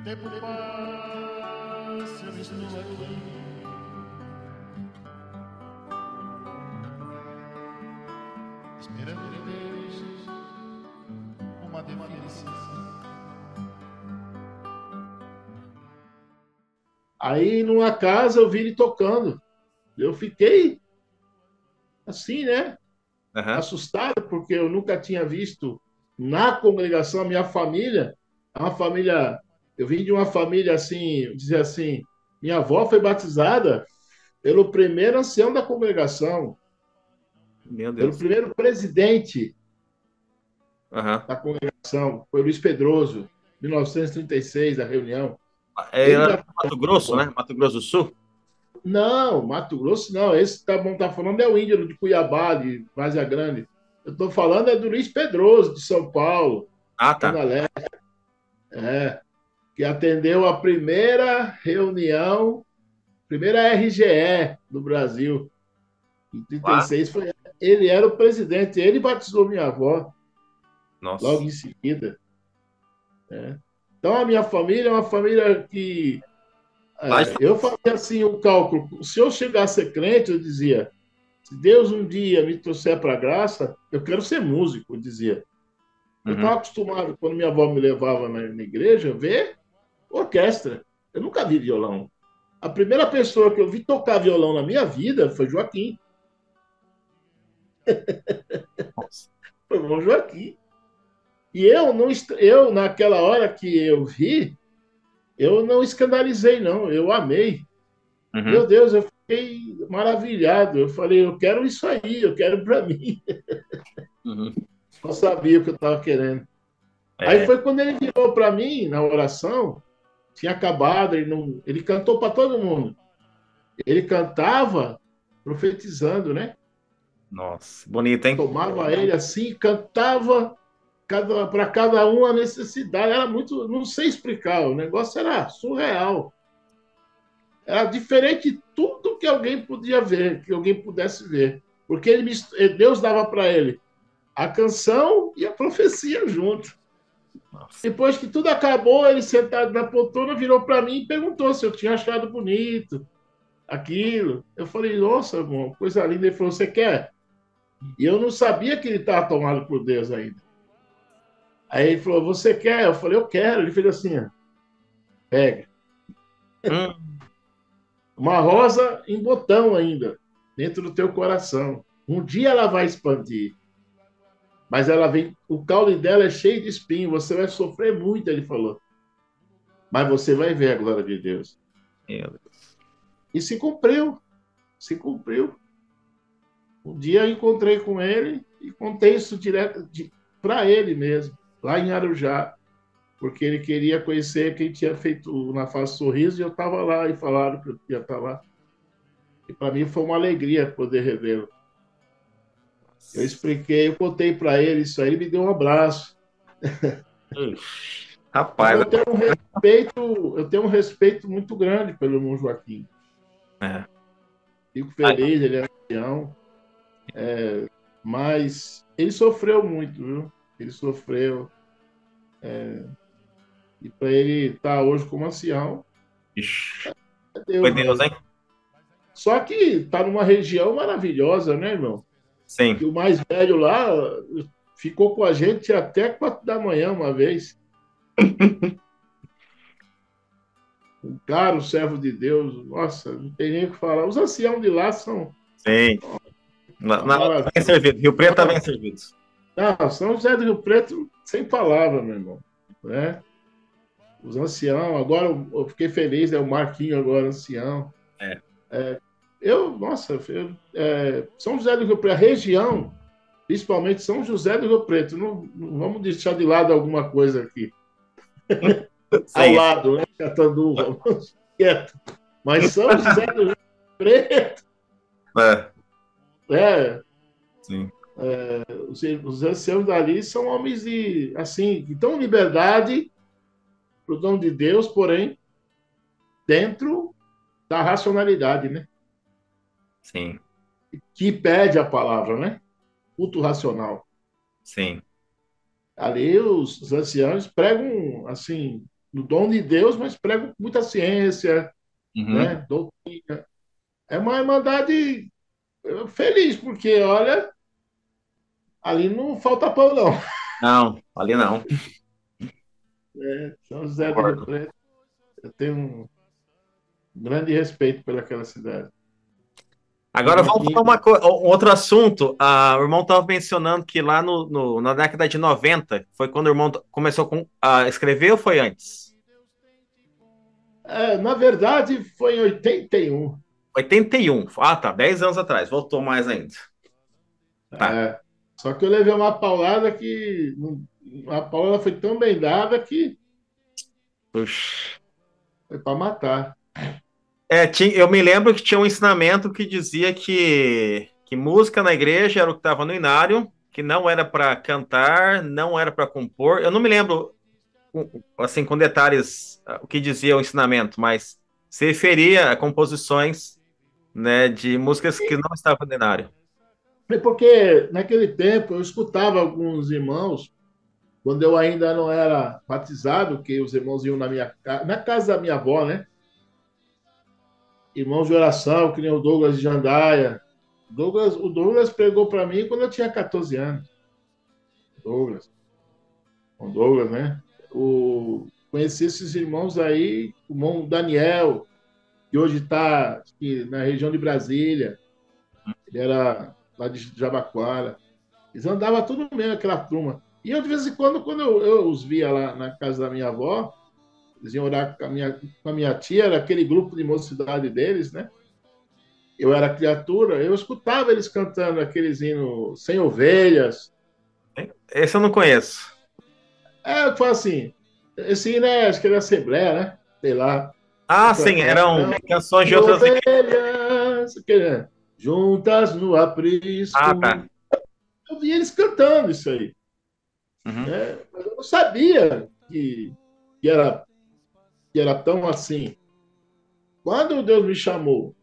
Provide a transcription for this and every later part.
Tempo passa, eu estou aqui. Esperando de Deus uma definição. Aí, numa casa, eu vi ele tocando. Eu fiquei assim, né? Aham. Assustado, porque eu nunca tinha visto na congregação a minha família. É uma família. Eu vim de uma família assim, dizer assim, minha avó foi batizada pelo primeiro ancião da congregação, Meu pelo Deus. primeiro presidente Aham. da congregação, foi Luiz Pedroso, 1936, a reunião. É Ele lá batizou no Mato minha Grosso, né? avó. Mato Grosso do Sul? Não, Mato Grosso não. Esse tá falando é o índio de Cuiabá, de Várzea Grande. Eu estou falando é do Luiz Pedroso, de São Paulo, Ah, tá. Zona Leste, que atendeu a primeira reunião, primeira RGE do Brasil. Em Lá? 36 foi, ele era o presidente, ele batizou minha avó logo Nossa. em seguida. Né? Então a minha família é uma família que Lá eu fazia assim o cálculo. Se eu chegasse a ser crente, eu dizia: se Deus um dia me trouxer para a graça, eu quero ser músico, eu dizia. Eu estava Uhum. acostumado, quando minha avó me levava na igreja, ver orquestra. Eu nunca vi violão. A primeira pessoa que eu vi tocar violão na minha vida foi Joaquim. Nossa. Foi o Joaquim. E eu, naquela hora que eu vi, eu não escandalizei, não. Eu amei. Meu Uhum. Deus, eu fiquei maravilhado. Eu falei, eu quero isso aí, eu quero para mim. Uhum. Não sabia o que eu estava querendo. Aí É. foi quando ele virou para mim, na oração, tinha acabado, ele cantou para todo mundo. Ele cantava profetizando, né? Nossa. Bonito, hein? Tomava ele assim, cantava para cada um a necessidade. Era muito, não sei explicar, o negócio era surreal. Era diferente de tudo que alguém podia ver, que alguém pudesse ver. Porque Deus dava para ele a canção e a profecia junto. Nossa. Depois que tudo acabou, ele sentado na poltrona virou para mim e perguntou se eu tinha achado bonito aquilo. Eu falei, nossa, irmão, coisa linda. Ele falou, você quer? E eu não sabia que ele estava tomado por Deus ainda. Aí ele falou, você quer? Eu falei, eu quero. Ele fez assim, ó, pega. Hum. Uma rosa em botão ainda, dentro do teu coração. Um dia ela vai expandir, mas ela vem, o caule dela é cheio de espinho, você vai sofrer muito, ele falou. Mas você vai ver a glória de Deus. Meu Deus. E se cumpriu, se cumpriu. Um dia eu encontrei com ele e contei isso direto para ele mesmo, lá em Arujá, porque ele queria conhecer quem tinha feito Na Face Sorriso e eu estava lá e falaram que eu ia estar lá. E para mim foi uma alegria poder revê-lo. Eu expliquei, eu contei para ele isso aí, ele me deu um abraço. Ixi. Então Rapaz. eu tenho um respeito muito grande pelo irmão Joaquim. É. Fico Ai, feliz, ele é ancião, mas ele sofreu muito, viu? Ele sofreu. E para ele estar hoje como ancião, ixi. é Foi Deus Deus, mesmo. hein? Só que está numa região maravilhosa, né, irmão? Sim. E o mais velho lá ficou com a gente até 4 da manhã uma vez. Um caro servo de Deus. Nossa, não tem nem o que falar. Os anciãos de lá são Sim. uma maravilha. Bem servido. Rio Preto tá bem servido. Não, São José do Rio Preto sem palavra, meu irmão. Né? Os anciãos, agora eu fiquei feliz, né? O Marquinho agora ancião. É. Nossa, São José do Rio Preto, a região, principalmente São José do Rio Preto, não vamos deixar de lado alguma coisa aqui, ao Sim. lado, né? Catanduva, vamos quieto. Mas São José do Rio Preto, É. é, Sim. os anciãos dali são homens de, assim, que dão liberdade para o dom de Deus, porém, dentro da racionalidade, né? Sim. Que pede a palavra, né? Culto racional. Sim. Ali os anciãos pregam, assim, no dom de Deus, mas prego com muita ciência, Uhum. né? Doutrina. É uma irmandade feliz, porque, olha, ali não falta pão, não. Não, ali não. São José do Rio Concordo. Preto, eu tenho um grande respeito pelaquela cidade. Agora vamos E, falar um outro assunto. O irmão estava mencionando que lá na década de 90 foi quando o irmão começou a escrever ou foi antes? na verdade, foi em 81. 81. Ah, tá. 10 anos atrás. Voltou mais ainda. Tá. É, só que eu levei uma paulada que. A paulada foi tão bem dada que Puxa. foi para matar. Eu me lembro que tinha um ensinamento que dizia que música na igreja era o que estava no inário, que não era para cantar, não era para compor. Eu não me lembro, assim, com detalhes, o que dizia o ensinamento, mas se referia a composições, né, de músicas que não estavam no inário. É porque naquele tempo eu escutava alguns irmãos, quando eu ainda não era batizado, que os irmãos iam na casa da minha avó, né? Irmãos de oração, que nem o Douglas de Jandaia. O Douglas pregou para mim quando eu tinha 14 anos. Douglas, o Douglas, né? Conheci esses irmãos aí, o irmão Daniel, que hoje está na região de Brasília. Ele era lá de Jabaquara. Eles andavam tudo mesmo, aquela turma. E eu, de vez em quando eu os via lá na casa da minha avó, eles iam orar com a minha tia, era aquele grupo de mocidade deles, né? Eu era criatura, eu escutava eles cantando aqueles hinos sem ovelhas. Esse eu não conheço. Eu falo assim, esse hino acho que era Assembleia, né? Sei lá. Ah, sim, Não, eram canções de sem outras igrejas. ovelhas, juntas no Ah, tá. aprisco. Eu vi eles cantando isso aí. Uhum. Né? Mas eu não sabia que era, que era tão assim. Quando Deus me chamou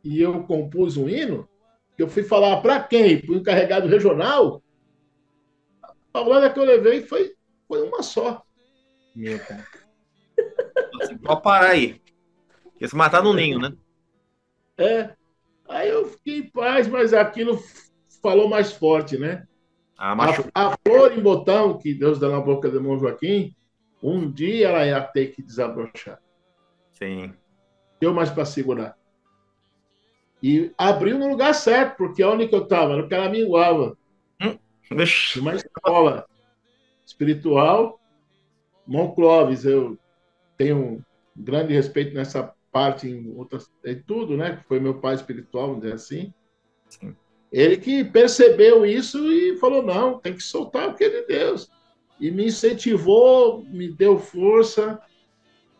e eu compus um hino, eu fui falar para quem? Para o encarregado regional, a palavra que eu levei foi uma só. Meu pai. Assim, pode parar aí. Ia se matar no ninho, né? É. Aí eu fiquei em paz, mas aquilo falou mais forte, né? Ah, A, machuca. a flor em botão que Deus dá na boca do irmão Joaquim, um dia ela ia ter que desabrochar. Sim. Deu mais para segurar. E abriu no lugar certo, porque onde que eu estava? No Caraminguava, Vixe. numa escola espiritual. Mão Clóvis, eu tenho um grande respeito nessa parte, em tudo, né? Que foi meu pai espiritual, vamos dizer assim. Sim. Ele que percebeu isso e falou: não, tem que soltar o que é de Deus. E me incentivou, me deu força,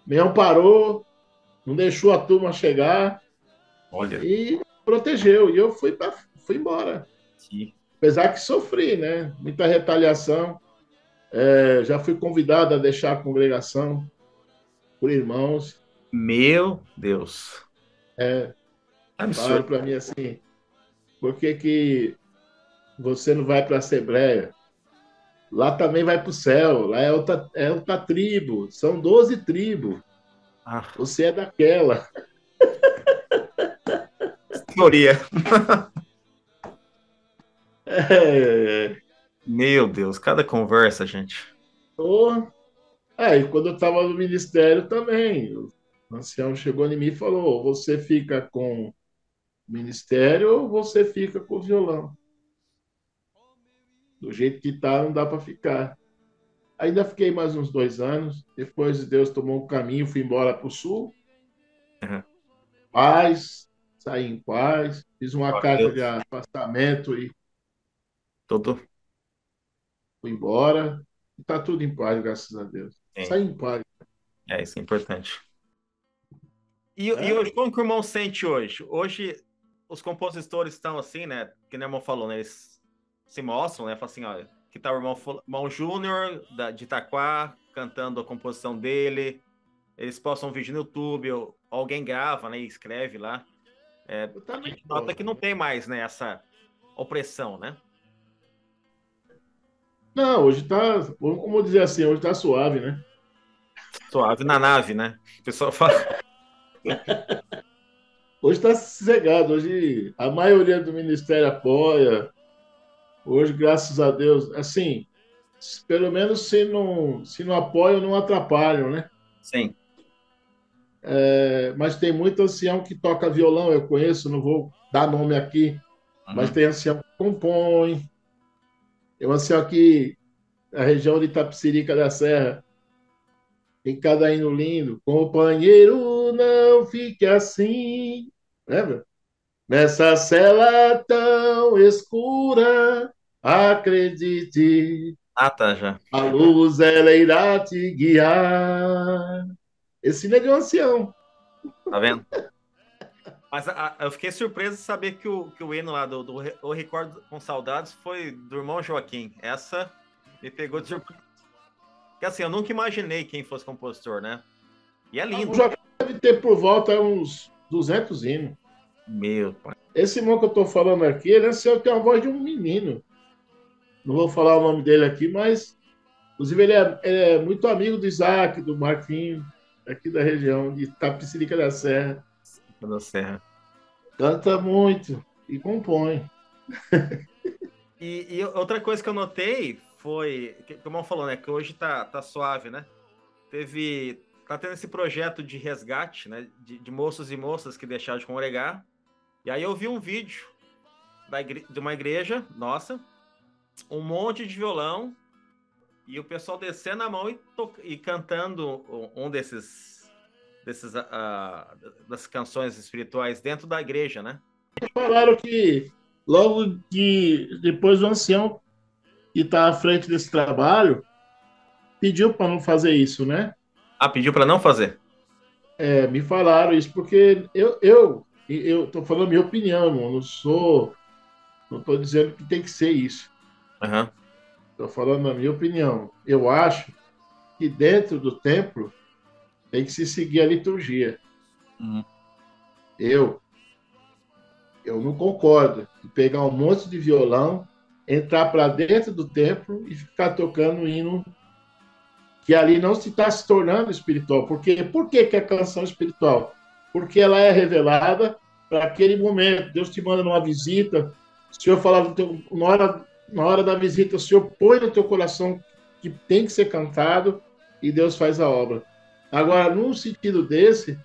me amparou, não deixou a turma chegar Olha. e protegeu. E eu fui embora. Que... Apesar que sofri, né? Muita retaliação. Já fui convidado a deixar a congregação por irmãos. Meu Deus. É, Falaram Absurdo. para mim assim: por que, que você não vai para a Assembleia? Lá também vai para o céu, lá é outra tribo, são 12 tribos, Ah, você é daquela. teoria. É, Meu Deus, cada conversa, gente. oh, e quando eu estava no ministério também, o ancião chegou em mim e falou: você fica com o ministério ou você fica com o violão? Do jeito que está, não dá para ficar. Ainda fiquei mais uns 2 anos. Depois Deus tomou um caminho, fui embora para o sul. Uhum. Paz, saí em paz. Fiz uma Glória a carta de Deus. afastamento e Tudo. fui embora. E tá tudo em paz, graças a Deus. Sim. Saí em paz. Isso é importante. E Né? hoje, como que o irmão sente hoje? Hoje, os compositores estão assim, né? Que nem o irmão falou, né? Eles se mostram, né? Falam assim, olha, que tá o irmão Júnior de Itaquá cantando a composição dele. Eles postam um vídeo no YouTube, ou alguém grava, né? E escreve lá. Eu A também gente nota que gosto. não tem mais, né? Essa opressão, né? Não, hoje tá, como dizer assim, hoje tá suave, né? Suave na nave, né? O pessoal fala. Hoje está sossegado, hoje a maioria do ministério apoia. Hoje, graças a Deus, assim, pelo menos se não apoiam, não atrapalham, né? Sim. Mas tem muito ancião que toca violão, eu conheço, não vou dar nome aqui, mas Uhum. tem ancião que compõe, tem um ancião aqui na região de Itapecerica da Serra, tem cada hino lindo, companheiro, não fique assim, lembra? Nessa cela tão escura, acredite, Ah, tá, já. a luz ela irá te guiar. Esse hino é de um ancião. Tá vendo? Mas eu fiquei surpreso de saber que o hino lá do O Recordo com Saudades foi do irmão Joaquim. Essa me pegou de surpresa. Porque assim, eu nunca imaginei quem fosse compositor, né? E é O lindo. Joaquim deve ter por volta uns 200 hinos. Meu pai. Esse irmão que eu estou falando aqui, ele tem a voz de um menino. Não vou falar o nome dele aqui, mas, inclusive, ele é muito amigo do Isaac, do Marquinhos, aqui da região de Itapecerica da Serra. Da Serra. Canta muito e compõe. E outra coisa que eu notei foi, que o irmão falou, né? Que hoje tá suave, né? Tá tendo esse projeto de resgate, né? De moços e moças que deixaram de congregar. E aí eu vi um vídeo de uma igreja, nossa, um monte de violão e o pessoal descendo a mão e cantando um das canções espirituais dentro da igreja, né? Falaram que logo que depois o ancião que está à frente desse trabalho pediu para não fazer isso, né? Ah, pediu para não fazer. Me falaram isso porque eu estou falando a minha opinião, irmão. Não estou dizendo que tem que ser isso. Uhum. Estou falando a minha opinião. Eu acho que dentro do templo tem que se seguir a liturgia. Uhum. Eu, eu não concordo de pegar um monte de violão, entrar para dentro do templo e ficar tocando o hino que ali não se está se tornando espiritual. Por que é canção espiritual? Porque ela é revelada para aquele momento. Deus te manda numa visita, o Senhor fala na hora da visita, o Senhor põe no teu coração que tem que ser cantado e Deus faz a obra. Agora, num sentido desse,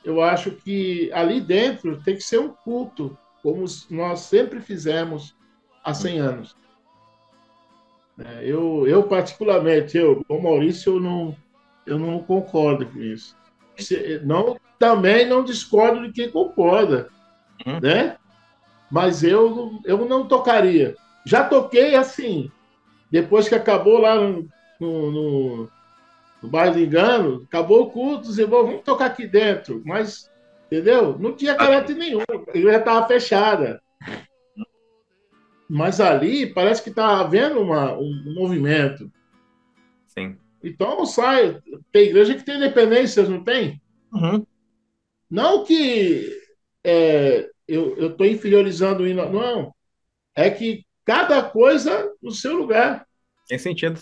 eu acho que ali dentro tem que ser um culto, como nós sempre fizemos há 100 anos. Eu particularmente, o Maurício, eu não concordo com isso. Também não discordo de quem concorda, Uhum. né? Mas eu não tocaria. Já toquei assim, depois que acabou lá no bairro do Engano, acabou o culto, os irmãos, vamos tocar aqui dentro. Mas, entendeu? Não tinha caráter nenhum, a igreja estava fechada. Mas ali parece que está havendo um movimento. Sim. Então sai. Tem igreja que tem dependências, não tem? Uhum. Não que eu estou inferiorizando o hino, não. É que cada coisa no seu lugar. Tem sentido.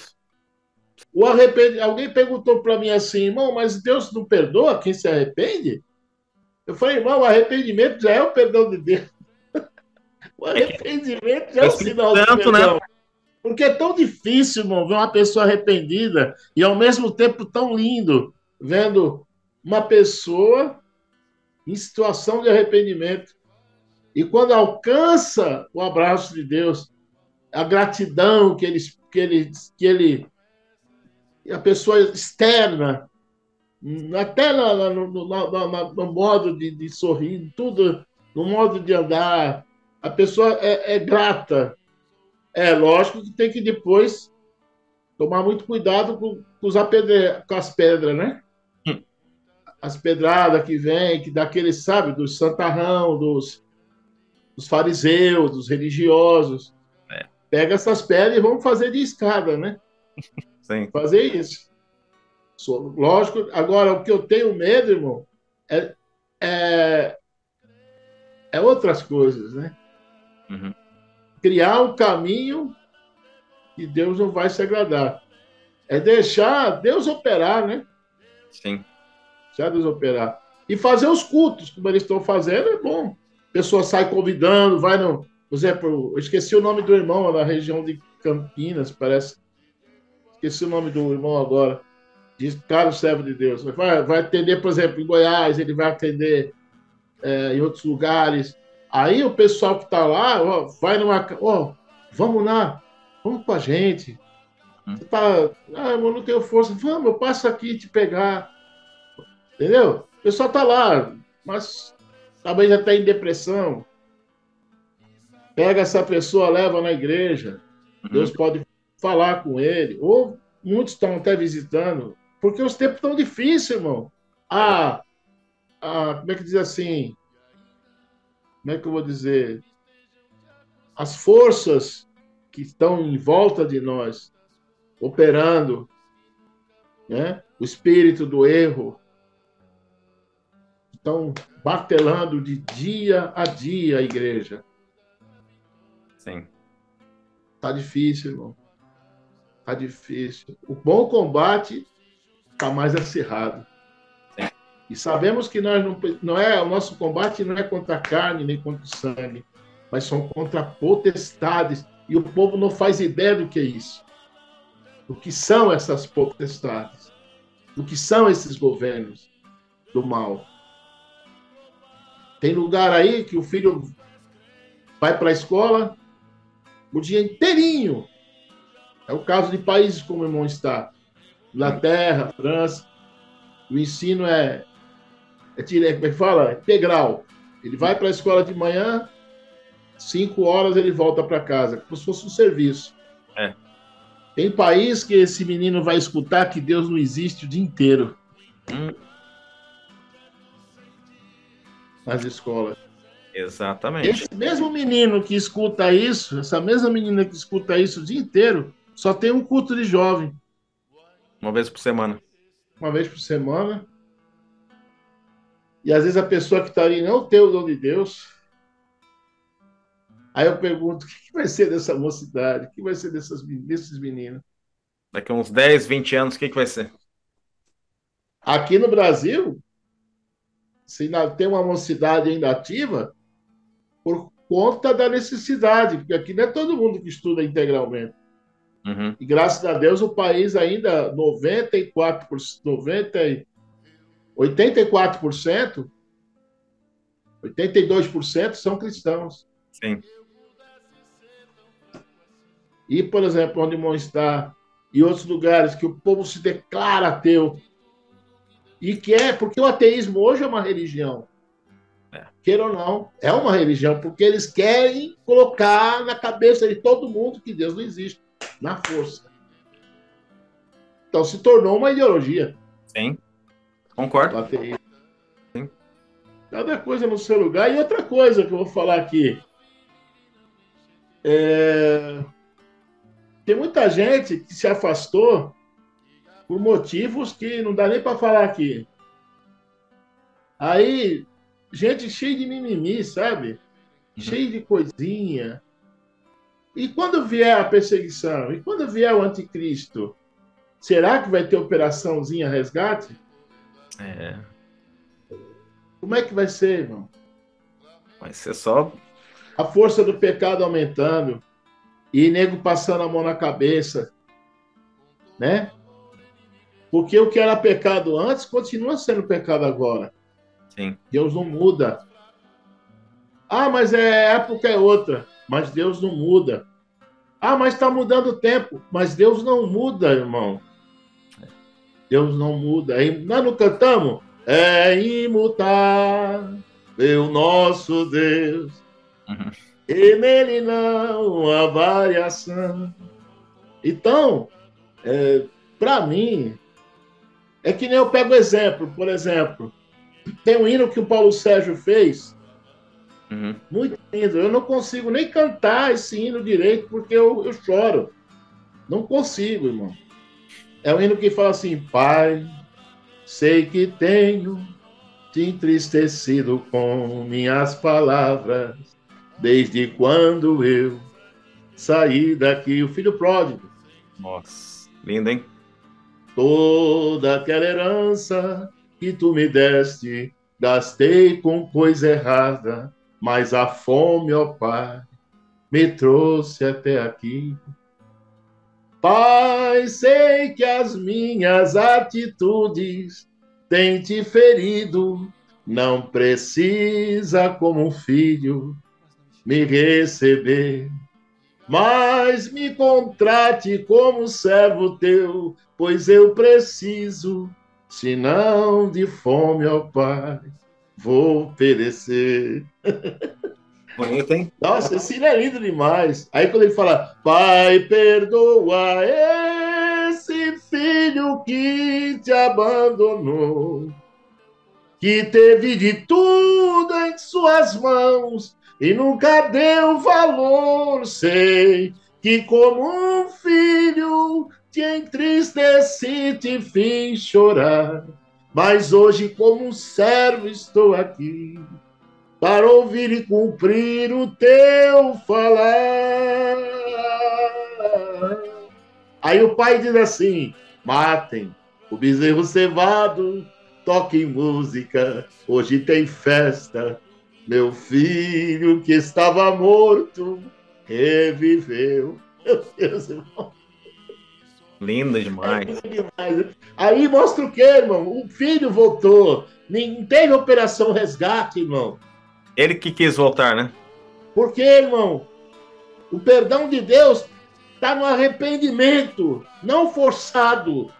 Alguém perguntou para mim assim, irmão, mas Deus não perdoa quem se arrepende? Eu falei, irmão, o arrependimento já é o perdão de Deus. O É que arrependimento já o é um Espírito sinal de Santo, né? perdão. Porque é tão difícil, irmão, ver uma pessoa arrependida e ao mesmo tempo tão lindo vendo uma pessoa em situação de arrependimento. E quando alcança o abraço de Deus, a gratidão a pessoa externa, até no modo de sorrir, tudo, no modo de andar, a pessoa é grata. É lógico que tem que depois tomar muito cuidado com as pedras, né? Hum. As pedradas que vem, que dá aquele, sabe, dos santarrão, dos fariseus, dos religiosos. É, Pega essas pedras e vamos fazer de escada, né? sim. Fazer isso. Lógico, agora o que eu tenho medo, irmão, é, é, é outras coisas, né? Uhum. Criar um caminho que Deus não vai se agradar. É deixar Deus operar, né? Sim. Deixar Deus operar. E fazer os cultos, como eles estão fazendo, é bom. A pessoa sai convidando, vai no. Por exemplo, eu esqueci o nome do irmão na região de Campinas, parece. Esqueci o nome do irmão agora. Diz, cara, o servo de Deus. Vai atender, por exemplo, em Goiás, ele vai atender em outros lugares. Aí o pessoal que está lá, ó, vai numa. Ó, vamos lá, vamos com a gente. Uhum. Você tá. Ah, eu não tenho força. Vamos, eu passo aqui te pegar. Entendeu? O pessoal tá lá, mas talvez até em depressão. Pega essa pessoa, leva na igreja. Uhum. Deus pode falar com ele. Ou muitos estão até visitando, porque os tempos estão difíceis, irmão. Ah, como é que diz assim? Como é que eu vou dizer? As forças que estão em volta de nós, operando, né? O espírito do erro, estão batelando de dia a dia a igreja. Sim. Tá difícil, irmão. Tá difícil. O bom combate tá mais acirrado. Sim. E sabemos que nós não é o nosso combate não é contra a carne nem contra o sangue, mas são contra potestades. E o povo não faz ideia do que é isso. O que são essas potestades? O que são esses governos do mal? Tem lugar aí que o filho vai para a escola o dia inteirinho. É o caso de países como o irmão está. Inglaterra, França. O ensino como é que fala? Integral. Ele vai para a escola de manhã, 5 horas ele volta para casa, como se fosse um serviço. É. Tem país que esse menino vai escutar que Deus não existe o dia inteiro nas escolas. Exatamente. Esse mesmo menino que escuta isso, essa mesma menina que escuta isso o dia inteiro, só tem um culto de jovem, Uma vez por semana. uma vez por semana. E às vezes a pessoa que está ali não tem o dom de Deus. Aí eu pergunto, o que vai ser dessa mocidade? O que vai ser desses meninos? Daqui a uns 10, 20 anos, o que vai ser? Aqui no Brasil, se ainda tem uma mocidade ainda ativa, por conta da necessidade, porque aqui não é todo mundo que estuda integralmente. Uhum. E graças a Deus o país ainda 94%, 90, 84%, 82% são cristãos. Sim. E, por exemplo, onde o irmão está, e outros lugares que o povo se declara ateu, e que porque o ateísmo hoje é uma religião. Queira ou não, é uma religião, porque eles querem colocar na cabeça de todo mundo que Deus não existe, na força. Então se tornou uma ideologia. Sim, concordo. O ateísmo. Sim. Cada coisa no seu lugar. E outra coisa que eu vou falar aqui. Tem muita gente que se afastou por motivos que não dá nem para falar aqui. Aí, gente cheia de mimimi, sabe? Cheia de coisinha. E quando vier a perseguição? E quando vier o anticristo? Será que vai ter operaçãozinha resgate? É. Como é que vai ser, irmão? Vai ser só. A força do pecado aumentando e nego passando a mão na cabeça, né? Porque o que era pecado antes continua sendo pecado agora. Sim. Deus não muda. Ah, mas a época é outra. Mas Deus não muda. Ah, mas está mudando o tempo. Mas Deus não muda, irmão. Deus não muda. Nós não cantamos? É imutável o nosso Deus. Uhum. E nele não há variação. Então, para mim, é que nem eu pego exemplo. Por exemplo, tem um hino que o Paulo Sérgio fez, muito lindo. Eu não consigo nem cantar esse hino direito porque eu choro. Não consigo, irmão. É um hino que fala assim: Pai, sei que tenho te entristecido com minhas palavras, desde quando eu saí daqui. O filho pródigo. Nossa, lindo, hein? Toda aquela herança que tu me deste, gastei com coisa errada, mas a fome, ó Pai, me trouxe até aqui. Pai, sei que as minhas atitudes têm te ferido, não precisa, como um filho, me receber, mas me contrate como servo teu, pois eu preciso, senão de fome, ó Pai, vou perecer. Bonito, hein? Nossa, esse filho é lindo demais. Aí quando ele fala, Pai, perdoa esse filho que te abandonou, que teve de tudo em suas mãos e nunca deu valor. Sei que como um filho te entristeci, te fiz chorar, mas hoje como um servo estou aqui para ouvir e cumprir o teu falar. Aí o pai diz assim: matem o bezerro cevado, toquem música, hoje tem festa. Meu filho que estava morto reviveu. Meu Deus, irmão. Linda É demais. demais. Aí mostra o quê, irmão? O filho voltou. Nem teve operação resgate, irmão. Ele que quis voltar, né? Por quê, irmão? O perdão de Deus está no arrependimento, não forçado,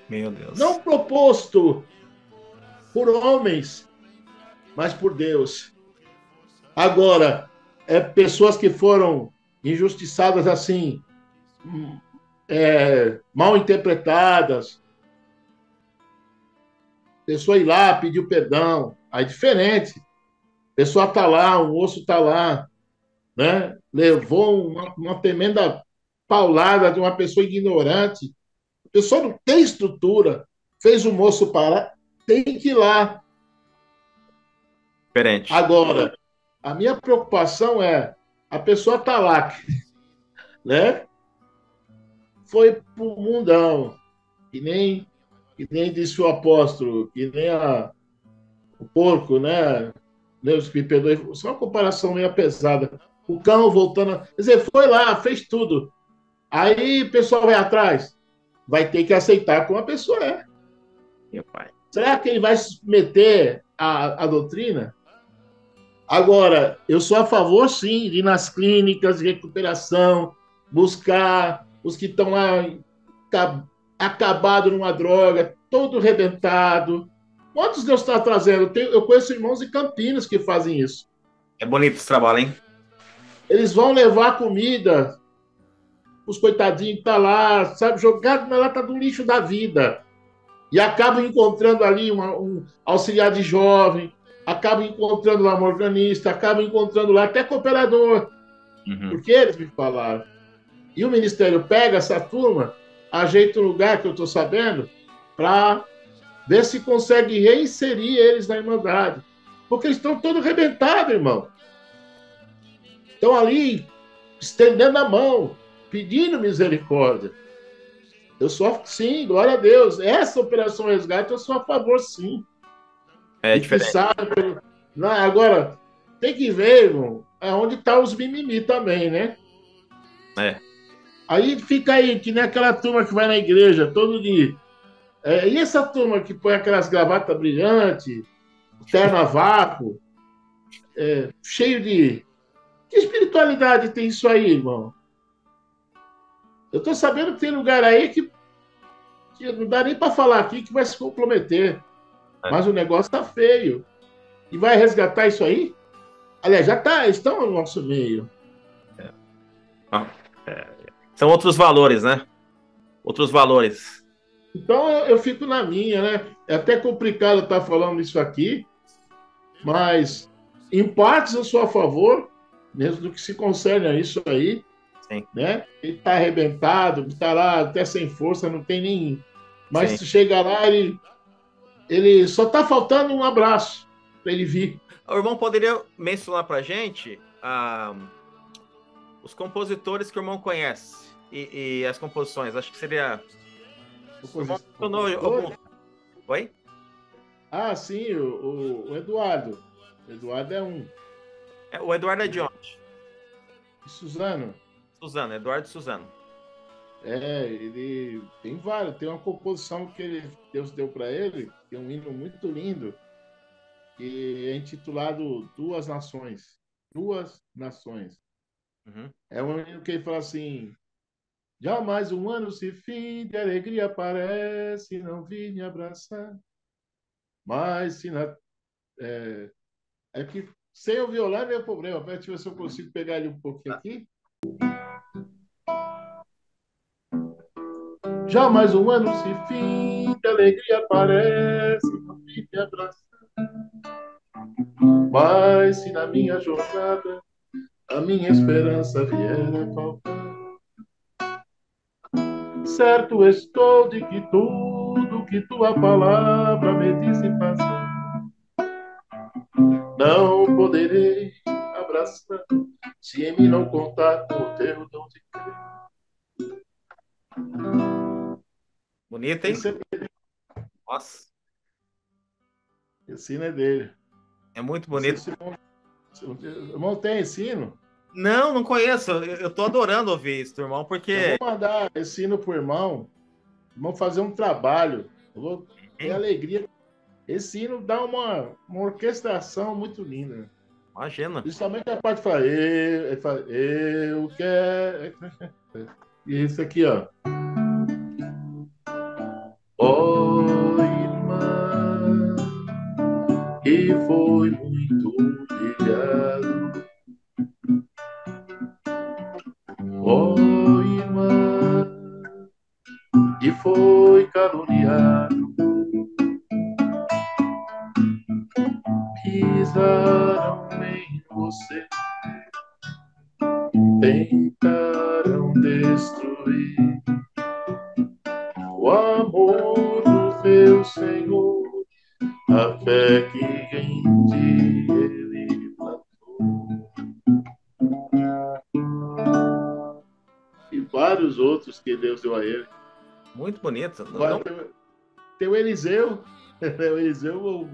Meu Deus. não proposto por homens, mas por Deus. Agora, pessoas que foram injustiçadas assim, mal interpretadas, pessoa ir lá, pediu perdão, aí é diferente. A pessoa está lá, o moço está lá, né? Levou uma tremenda paulada de uma pessoa ignorante. A pessoa não tem estrutura, fez o moço parar, tem que ir lá. Diferente. Agora, a minha preocupação é, a pessoa está lá, né? Foi para o mundão, que nem disse o apóstolo, que nem o porco, né? Deus me perdoe, isso é uma comparação meio pesada. O cão voltando, quer dizer, foi lá, fez tudo. Aí o pessoal vai atrás, vai ter que aceitar como a pessoa é. Meu pai. Será que ele vai se submeter à doutrina? Agora, eu sou a favor, sim, de ir nas clínicas de recuperação, buscar os que estão lá acabados numa droga, todo rebentado. Quantos Deus está trazendo? Eu conheço irmãos em Campinas que fazem isso. É bonito esse trabalho, hein? Eles vão levar comida, os coitadinhos estão lá, sabe, jogados na lata do lixo da vida. E acabam encontrando ali um auxiliar de jovem, acabam encontrando lá um organista, acabam encontrando lá até cooperador, porque eles me falaram. E o Ministério pega essa turma, ajeita um lugar, que eu estou sabendo, para ver se consegue reinserir eles na Irmandade. Porque eles estão todos arrebentados, irmão. Estão ali, estendendo a mão, pedindo misericórdia. Eu sou, sim, glória a Deus. Essa operação resgate eu sou a favor, sim. É E que diferente. sabe. Agora, tem que ver, irmão, onde estão os mimimi também, né? É. Aí fica aí, que nem aquela turma que vai na igreja todo dia. E essa turma que põe aquelas gravatas brilhantes, terno a vácuo, cheio de. Que espiritualidade tem isso aí, irmão? Eu tô sabendo que tem lugar aí que não dá nem para falar aqui que vai se comprometer. Mas o negócio tá feio. E vai resgatar isso aí? Aliás, já tá, estão no nosso meio. Ah, são outros valores, né? Outros valores. Então eu fico na minha, né? É até complicado estar falando isso aqui, mas em partes eu sou a favor, mesmo do que se concerne a isso aí, Sim. né? Ele está arrebentado, está lá até sem força, não tem nem. Mas Sim. se chega lá, ele só está faltando um abraço para ele vir. O irmão poderia mencionar pra gente os compositores que o irmão conhece e as composições. Acho que seria Algum... Oi? Ah, sim, o Eduardo. O Eduardo é um. O Eduardo é de onde? Suzano. Suzano, Eduardo Suzano. Ele tem vários. Tem uma composição que Deus deu para ele, tem um hino muito lindo, que é intitulado Duas Nações. Duas Nações. Uhum. É um hino que ele fala assim: jamais um ano se fim, alegria parece, não vi me abraçar. Mas se na. É que sem o violão é meu problema. Deixa eu ver se eu consigo pegar ele um pouquinho aqui. Jamais um ano se fim, alegria parece, não vi me abraçar. Mas se na minha jornada a minha esperança vier a faltar, certo estou de que tudo que tua palavra me disse fazer, não poderei abraçar se em mim não contar com o teu dom de crer. Bonito, hein? Nossa. Esse hino é dele. É muito bonito. Irmão, tem ensino? Não conheço. Eu tô adorando ouvir isso, irmão, porque... Eu vou mandar esse hino pro irmão. Vamos fazer um trabalho. Eu vou ter alegria. Esse hino dá uma orquestração muito linda. Imagina. Principalmente a parte que fala, eu quero. E isso aqui, ó. Oh, irmã, e foi muito humilhado. Oh, irmã, e foi caluniado. Pisaram em você, tentaram destruir o amor do teu Senhor, a fé que em ti ele plantou. E vários outros que Deus deu a ele. Muito bonito. Agora, tem o Eliseu. O Eliseu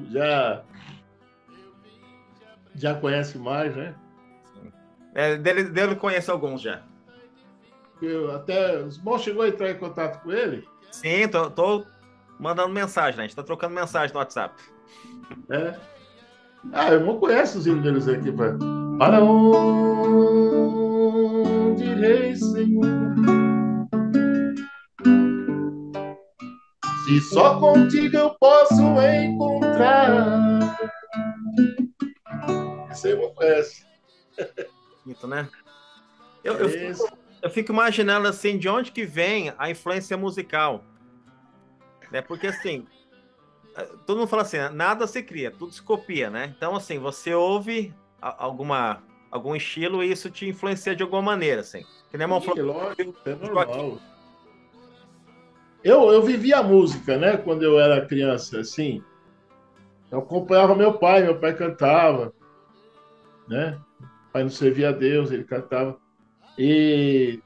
já conhece mais, né? Dele conheço alguns já. Até os bons chegou a entrar em contato com ele. Sim, tô mandando mensagem, né? A gente tá trocando mensagem no WhatsApp. Eu não conheço os hinos deles aqui. Para onde irei, Senhor? Se só contigo eu posso encontrar. Esse aí eu não conheço. Muito, né? Eu fico imaginando assim, de onde que vem a influência musical. Né? Porque assim, todo mundo fala assim, nada se cria, tudo se copia, né? Então, assim, você ouve algum estilo e isso te influencia de alguma maneira, assim. Que nem lógico, é normal. Eu vivia a música, né? Quando eu era criança, assim. Eu acompanhava meu pai cantava, né? O pai não servia a Deus, ele cantava. E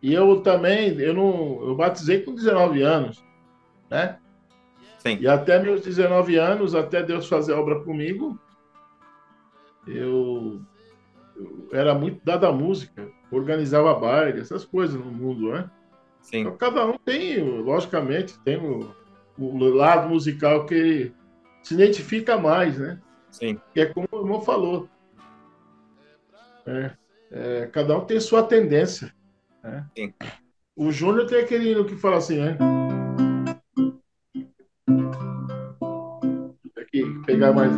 eu também, eu batizei com 19 anos, né? Sim. E até meus 19 anos, até Deus fazer obra comigo, eu era muito dado à música, organizava baile, essas coisas no mundo, né? Sim. Então, cada um tem, logicamente, tem o lado musical que se identifica mais, né? Sim. Que é como o irmão falou. Cada um tem sua tendência. Né? Sim. O Júnior tem aquele hino que fala assim, né? Tem que pegar mais.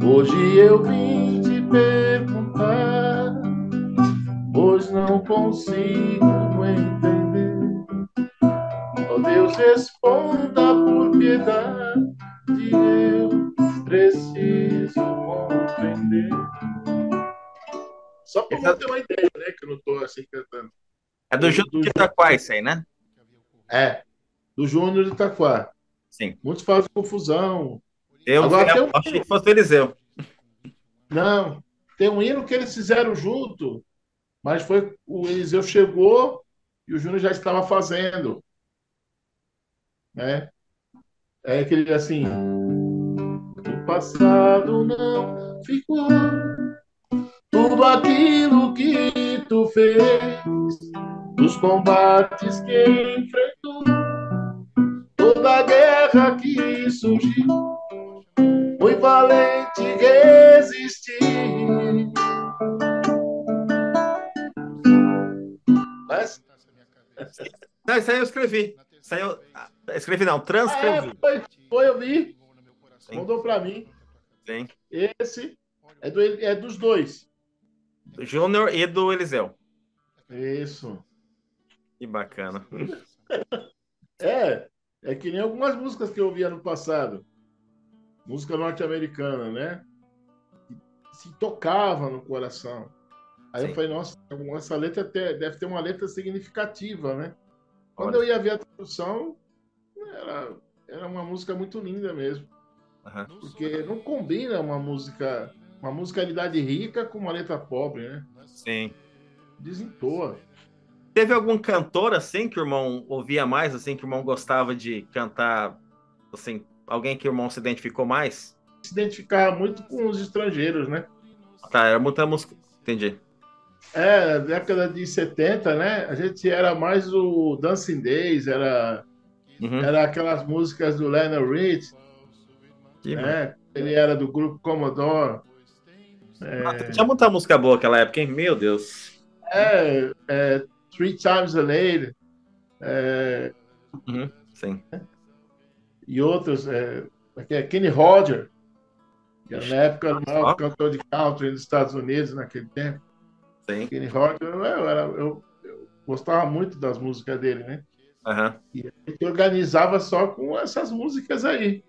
Hoje eu vim te perguntar, pois não consigo entender. Ó Deus, responda por piedade, eu preciso compreender. Só para você ter uma ideia, né? Que eu não estou assim cantando. É do Júnior de Itaquá, isso aí, né? Do Júnior de Itaquá. Sim. Muitos fazem confusão. Agora, achei que fosse do Eliseu. Não, tem um hino que eles fizeram junto, mas foi o Eliseu chegou e o Júnior já estava fazendo, né? É aquele assim, o passado não ficou tudo aquilo que tu fez, dos combates que enfrentou, toda a guerra que surgiu, foi valente resistir. Mas, Não, isso aí eu escrevi. Isso aí escrevi não, transcrevi. foi eu vi, Sim, mandou para mim. sim. Esse é dos dois. Do Júnior e do Eliseu. Isso. Que bacana. É, é que nem algumas músicas que eu ouvia no passado. Música norte-americana, né? Se tocava no coração. Aí eu Sim. falei, nossa, essa letra deve ter uma letra significativa, né? Quando Olha. eu ia ver a tradução, era, era uma música muito linda mesmo. Aham. Porque não combina uma musicalidade rica com uma letra pobre, né? Sim. Desentoa. Teve algum cantor assim que o irmão ouvia mais, assim, que o irmão gostava de cantar, assim, alguém que o irmão se identificou mais? Se identificava muito com os estrangeiros, né? Tá, era muita música. Entendi. É, década de 70, né? A gente era mais o Dancing Days, Uhum. era aquelas músicas do Lionel Rich, Que né? Ele era do grupo Commodore. tinha muita música boa naquela época, hein? Meu Deus. Three Times a Lady, Uhum. Sim. e outros, que é Kenny Rogers, que era, na Ixi, época era o maior ó, cantor de country dos Estados Unidos naquele tempo. sim. Kenny Rogers, eu gostava muito das músicas dele, né? Aham. E a gente organizava só com essas músicas aí.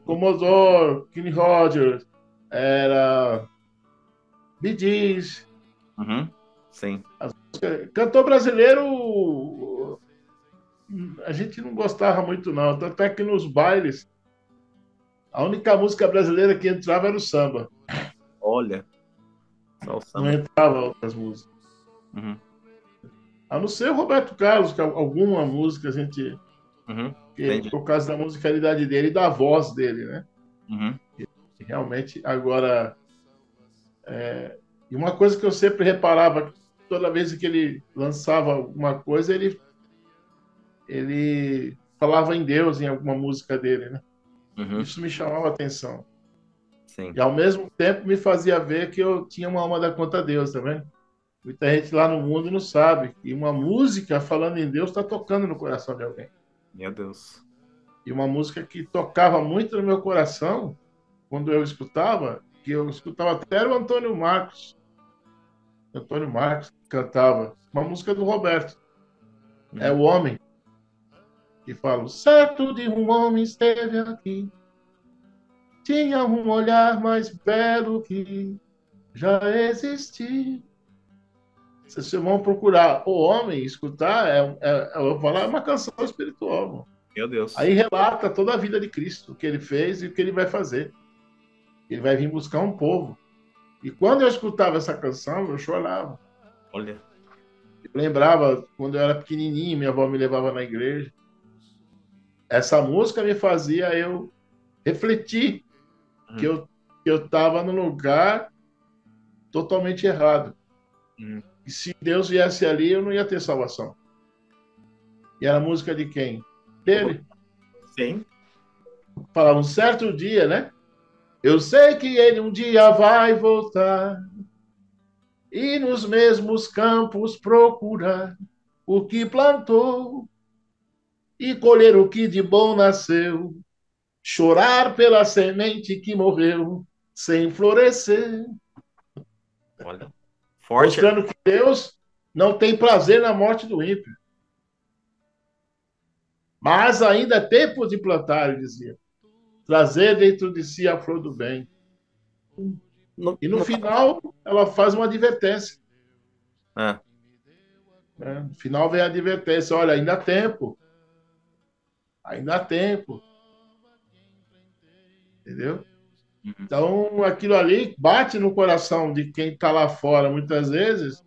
Commodore, Kenny Rogers, era Bee Gees. Uhum. Sim. Cantor brasileiro, a gente não gostava muito, não. Tanto é que nos bailes, a única música brasileira que entrava era o samba. Olha, só o Não samba. entrava outras músicas. Uhum. A não ser o Roberto Carlos, que alguma música a gente. Uhum. Entendi. Por causa da musicalidade dele e da voz dele, né? Uhum. E realmente, agora. E uma coisa que eu sempre reparava, toda vez que ele lançava alguma coisa, ele falava em Deus em alguma música dele, né? Uhum. Isso me chamava a atenção. Sim. E ao mesmo tempo me fazia ver que eu tinha uma alma da conta a Deus, tá vendo? Muita gente lá no mundo não sabe. E uma música falando em Deus está tocando no coração de alguém. Meu Deus. E uma música que tocava muito no meu coração, quando eu escutava, que eu escutava até o Antônio Marcos. Antônio Marcos cantava uma música do Roberto. É Uhum. o homem que fala: o certo de um homem esteve aqui. Tinha um olhar mais belo que já existiu. Se vocês vão procurar o homem, escutar, eu vou falar, é uma canção espiritual. Mano. Meu Aí Deus. relata toda a vida de Cristo, o que ele fez e o que ele vai fazer. Ele vai vir buscar um povo. E quando eu escutava essa canção, eu chorava. Olha. Eu lembrava quando eu era pequenininho, minha avó me levava na igreja. Essa música me fazia eu refletir que Uhum. eu estava no lugar totalmente errado. Uhum. E se Deus viesse ali, eu não ia ter salvação. E era a música de quem? Dele. Sim. Falava um certo dia, né? Eu sei que ele um dia vai voltar e nos mesmos campos procurar o que plantou e colher o que de bom nasceu, chorar pela semente que morreu sem florescer, Olha. Forte. mostrando que Deus não tem prazer na morte do ímpio, mas ainda é tempo de plantar, ele dizia, trazer dentro de si a flor do bem. No, E no no... final, ela faz uma advertência. Ah, Né? No final vem a advertência: olha, ainda há tempo, ainda há tempo, entendeu? Então, aquilo ali bate no coração de quem está lá fora, muitas vezes,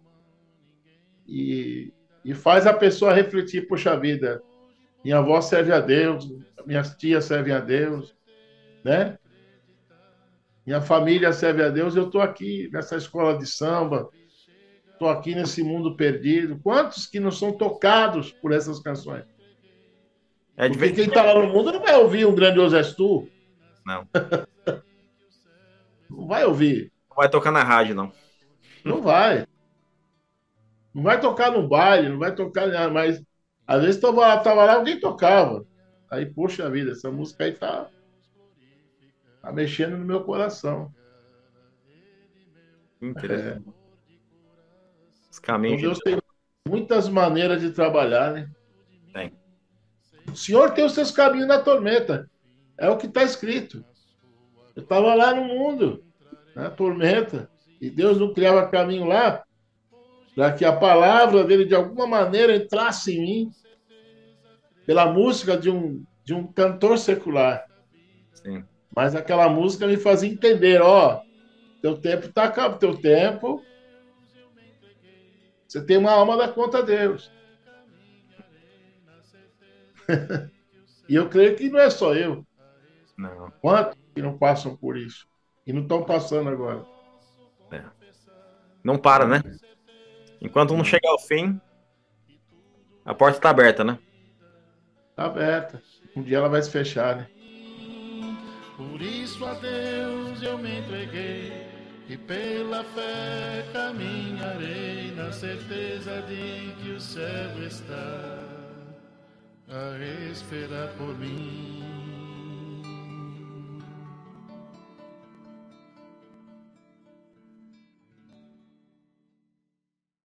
e, e faz a pessoa refletir, poxa vida, minha avó serve a Deus, minhas tias servem a Deus, né? Minha família serve a Deus, eu estou aqui nessa escola de samba, estou aqui nesse mundo perdido. Quantos que não são tocados por essas canções? É de Porque vez... quem está lá no mundo não vai ouvir um grandioso és tu, Não, não vai ouvir, não vai tocar na rádio, não. não vai. Não vai tocar no baile, não vai tocar nada, mas às vezes tava lá, alguém tocava. Aí, poxa vida, essa música aí tá mexendo no meu coração. Interessante. Os caminhos Então de Deus Deus. tem muitas maneiras de trabalhar, né? Tem. O Senhor tem os seus caminhos na tormenta. É o que está escrito. Eu estava lá no mundo, na tormenta, e Deus não criava caminho lá para que a palavra dele de alguma maneira entrasse em mim pela música de um cantor secular. Sim. Mas aquela música me fazia entender, ó, teu tempo está acabando, teu tempo, você tem uma alma da conta a Deus. E eu creio que não é só eu. Não. Quantos que não passam por isso? E não estão passando agora. É. Não para, né? Né? Enquanto não Não. chegar ao fim, a porta está aberta, né? Está aberta. Um dia ela vai se fechar, né? Por isso a Deus eu me entreguei e pela fé caminharei na certeza de que o céu está a esperar por mim.